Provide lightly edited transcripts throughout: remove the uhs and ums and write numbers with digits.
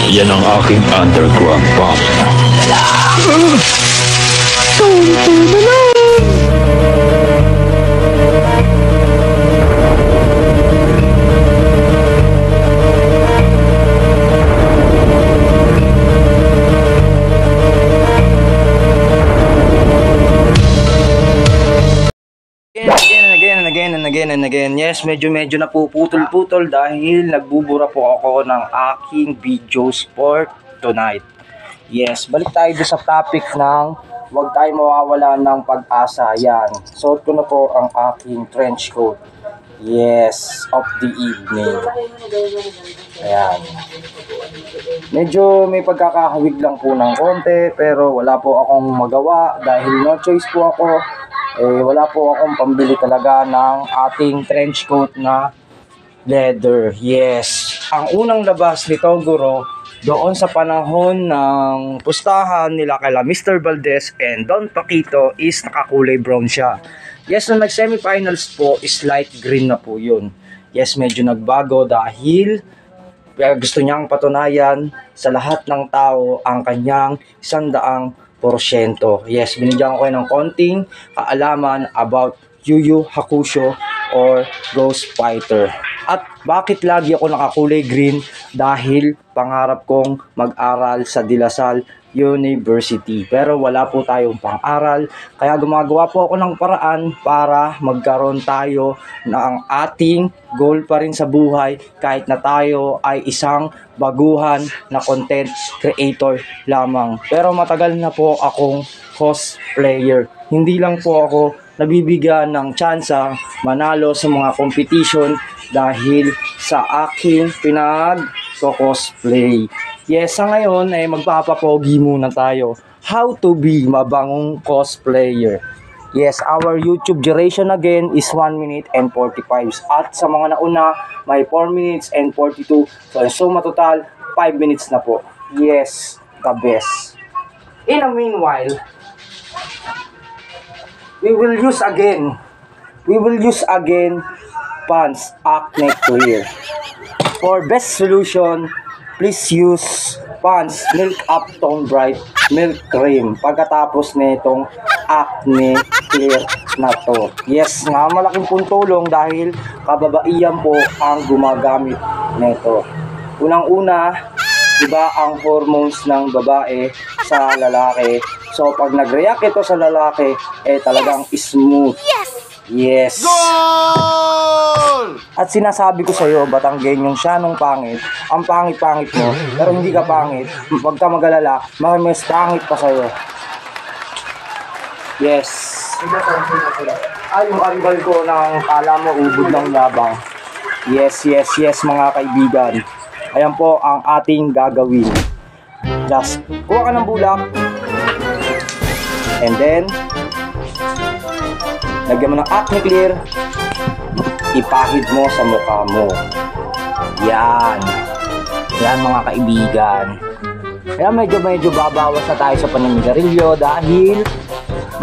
Yan ang aking underground bomb. Tonto na lang. Again. Yes, medyo napuputol-putol dahil nagbubura po ako ng aking videos for tonight. Yes, balik tayo sa topic ng huwag tayo mawawala ng pag-asa. Yan, suot ko na po ang aking trench coat. Yes, of the evening. Ayan. Medyo may pagkakahawig lang po ng konti pero wala po akong magawa dahil no choice po ako. Wala po akong pambili talaga ng ating trench coat na leather. Yes. Ang unang labas ni Toguro doon sa panahon ng pustahan nila kala Mr. Valdez and Don Paquito is nakakulay brown siya. Yes, nung nag-semifinals po is light green na po yun. Yes, medyo nagbago dahil gusto niyang patunayan sa lahat ng tao ang kanyang 100%. Yes, binigyan ko kayo ng konting kaalaman about Yu Yu Hakusho or Ghost Fighter. At bakit lagi ako nakakulay green? Dahil pangarap kong mag-aral sa De La Salle University. Pero wala po tayong pang-aral. Kaya gumagawa po ako ng paraan para magkaroon tayo ng ating goal pa rin sa buhay kahit na tayo ay isang baguhan na content creator lamang. Pero matagal na po akong cosplayer. Hindi lang po ako nabibigyan ng tsansa manalo sa mga competition dahil sa aking pinag-cosplay. Yes, sa ngayon ay magpapapogi muna tayo. How to be mabangong cosplayer. Yes, our YouTube duration again is 1 minute and 45. At sa mga nauna, may 4 minutes and 42. So matotal, 5 minutes na po. Yes, the best. In a meanwhile, we will use again Pond's Acne Clear. For best solution, please use Pond's Milk Up Tone Bright Milk Cream pagkatapos nitong acne clear na to. Yes, nga malaking puntulong dahil kababaihan po ang gumagamit nito. Unang-una, iba ang hormones ng babae sa lalaki. So pag nag-react ito sa lalaki, talagang smooth. Yes! Goal! At sinasabi ko sa iyo, Batanggen, yung siya nung pangit, ang pangit-pangit mo, pero hindi ka pangit. Huwag ka mag-alala, mas pangit pa sa iyo. Yes. Ay, yung karibal ko ng kala mo, ubod ng yabang. Yes, mga kaibigan. Ayan po ang ating gagawin. Just, kuha ka ng bulak. And then, lagyan mo ng acne clear, ipahid mo sa mukha mo. Yan mga kaibigan. Kaya medyo babawas na tayo sa paninigarilyo dahil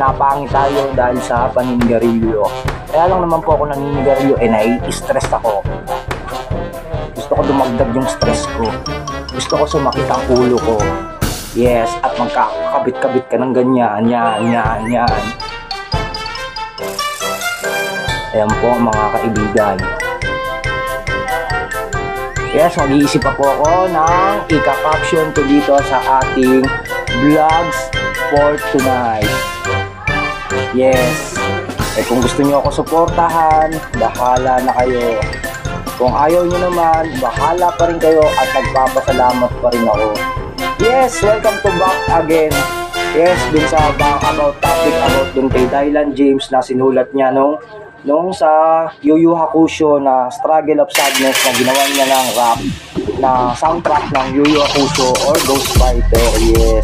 napangit tayo dahil sa paninigarilyo. Kaya lang naman po ako naninigarilyo, nai-stress ako. Gusto ko dumagdag yung stress ko. Gusto ko sumakit ang ulo ko. Yes, at magkakabit-kabit ka ng ganyan. Yan. Ayan po mga kaibigan. Yes, mag-iisip pa po ako ng ika-caption ko dito sa ating vlogs for tonight. Yes. Kung gusto niyo ako suportahan, bahala na kayo. Kung ayaw niyo naman, bahala pa rin kayo at nagpapasalamat pa rin ako. Yes, welcome to back again. Yes, dun sa about topic about dun kay Dylan James na sinulat niya nung sa Yu Yu Hakusho na Struggle of Sadness na ginawa niya ng rap na soundtrack ng Yu Yu Hakusho or Ghost Fighter. Yes,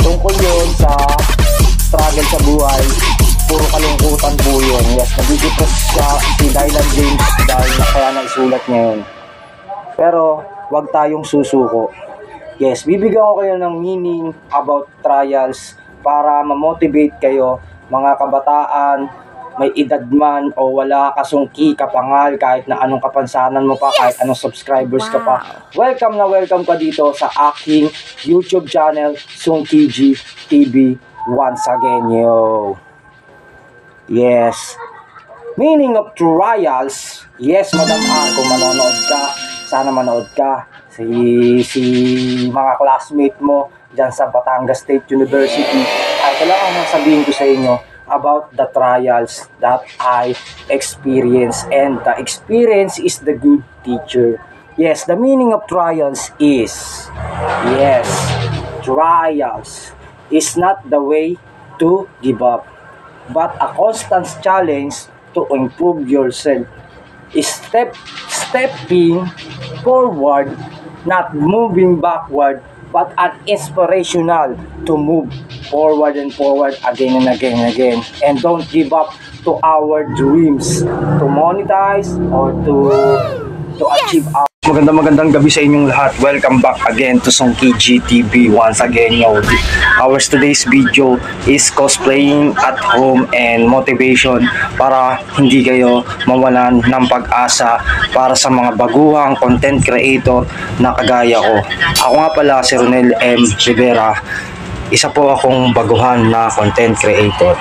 tungkol yun sa struggle sa buhay, puro kalungkutan po yun. Yes, nag-depress siya si Dylan James dahil kaya naisulat niya yun. Pero wag tayong susuko. Yes, bibigyan ko kayo ng meaning about trials para ma-motivate kayo mga kabataan may edad man o wala kasungki, kapangal, kahit na anong kapansanan mo pa, kahit anong subscribers ka pa, welcome na welcome ka dito sa aking YouTube channel, Sungki G TV once again, yo. Yes. Meaning of trials. Yes, Madam R, kung manonood ka, sana manood ka. Si mga classmate mo dyan sa Batangas State University, ay kailangan sabihin ko sa inyo about the trials that I experienced, and the experience is the good teacher. Yes, the meaning of trials is, yes, trials is not the way to give up, but a constant challenge to improve yourself. Stepping forward, not moving backward, but an inspirational to move forward and forward again and again and again. And don't give up to our dreams to monetize or to achieve our... Magandang gabi sa inyong lahat. Welcome back again to Sungki G TV once again, yo. Our today's video is cosplaying at home and motivation para hindi kayo mawalan ng pag-asa para sa mga baguhang content creator na kagaya ko. Ako nga pala si Ronel M. Rivera. Isa po akong baguhan na content creator.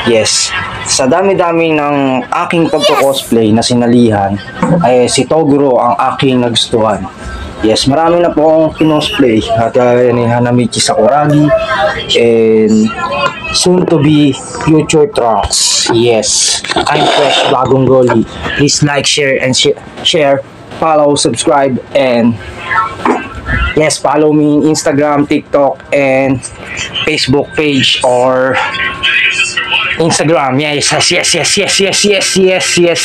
Yes, sa dami-dami ng aking pagko-cosplay na sinalihan, ay si Toguro ang aking nagustuhan. Yes, marami na po akong kinosplay at ni Hanamichi Sakuragi and soon to be future Trunks. Yes, I'm fresh, bagong Rolly. Please like, share, and share, follow, subscribe, and yes, follow me in Instagram, TikTok, and Facebook page or Instagram. Yes,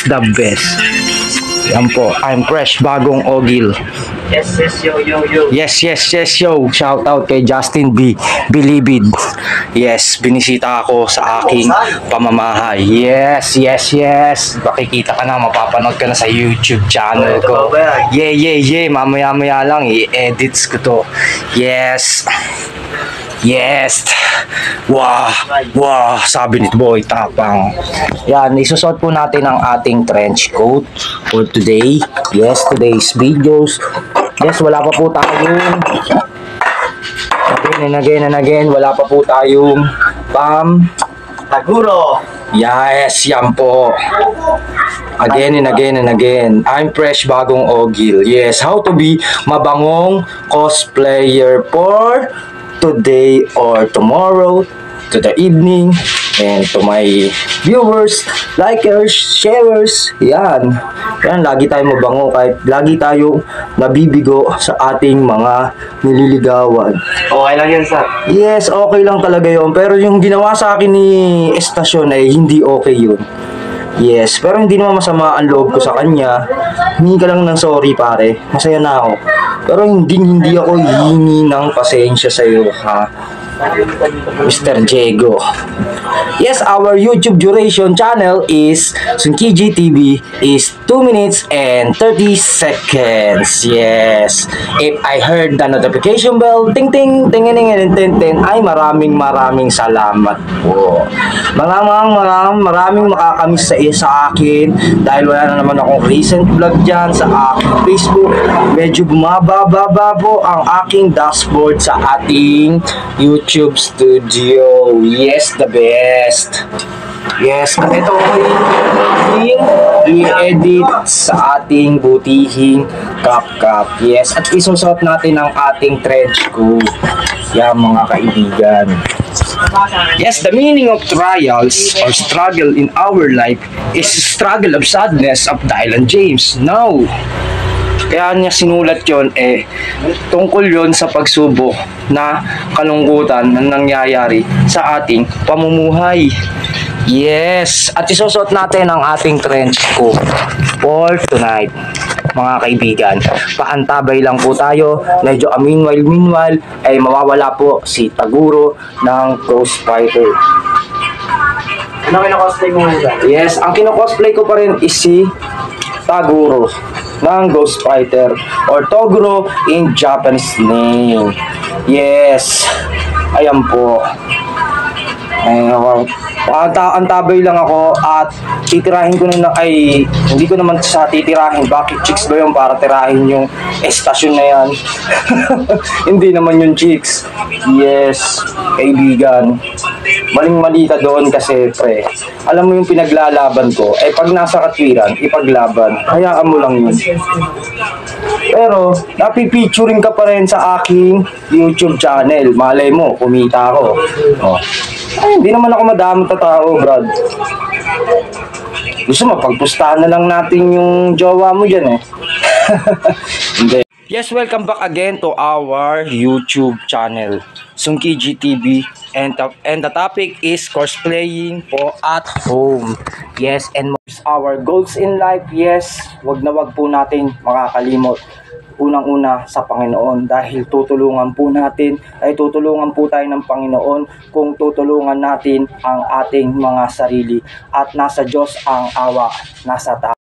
the best. Yan po, I'm fresh, bagong Ogil. Yes, yo. Yes, yo. Shout out kay Justin B. Bilibid. Yes, binisita ako sa aking pamamahay. Yes. Makikita ka na, mapapanood ka na sa YouTube channel ko. Yeah. Mamaya lang, i-edits ko to. Yes. Wow, sabi ni Boy Tapang. Yan, isusot po natin ang ating trench coat for today. Yes, today's videos. Yes, wala pa po tayong again and again, wala pa po tayong Taguro. Yes, yan po. Again and again. I'm fresh, bagong Ogil. Yes, how to be mabangong cosplayer for today or tomorrow, to the evening, and to my viewers, likers, sharers. Yan, lagi tayo mabango kahit lagi tayo nabibigo sa ating mga nililigawan. Okay lang yan, sir. Yes, okay lang talaga yun. Pero yung ginawa sa akin ni Estasyon ay hindi okay yun. Yes, pero hindi naman masama ang loob ko sa kanya. Hingi ka lang ng sorry, pare. Masaya na ako. Pero hindi ako hihingi ng pasensya sa'yo, ha? Mr. Diego. Yes, our YouTube duration channel is Sunkiji TV is 2 minutes and 30 seconds. Yes. If I heard the notification bell, ting ay maraming salamat po. Maraming makakamiss sa akin dahil wala na naman akong recent vlog dyan sa aking Facebook. Medyo bumababa po ang aking dashboard sa ating YouTube studio. Yes, the best. Yes, ito ay i-edit sa ating butihing CapCut. Yes, at isusot natin ang ating trench coat. Yan, mga kaibigan. Yes, the meaning of trials or struggle in our life is struggle of sadness of Dylan James. No. Kaya niya sinulat yon tungkol yon sa pagsubok na kalungkutan na nangyayari sa ating pamumuhay. Yes, at isusot natin ang ating trench coat for tonight, mga kaibigan. Paantabay lang po tayo. Medyo meanwhile ay mawawala po si Taguro ng Ghost Fighter. Ano kinocosplay mo ngayon? Yes, ang kinocosplay ko pa rin is si Taguro ng Ghost Fighter or Toguro in Japanese name. Yes, ayan po. Antabay lang ako at titirahin ko na ay hindi ko naman sa titirahin. Bakit chicks ba yun para tirahin yung estasyon na yan? Hindi naman yung chicks. Yes, kaibigan. Maling-mali ka doon kasi pre. Alam mo yung pinaglalaban ko, pag nasa katwiran, ipaglaban. Hayaan mo lang yun. Pero, napipicturing ka pa rin sa aking YouTube channel. Malay mo, kumita ako. Oh. Ay, hindi naman ako madaming tao, Brad. Gusto mo, pagpustahan na lang natin yung jowa mo dyan eh. Hindi. Yes, welcome back again to our YouTube channel, Sungki GTV, and the topic is cosplaying po at home. Yes, and our goals in life, yes, wag na wag po natin makakalimot. Unang-una sa Panginoon dahil tutulungan po tayo ng Panginoon kung tutulungan natin ang ating mga sarili at nasa Diyos ang awa, nasa tao.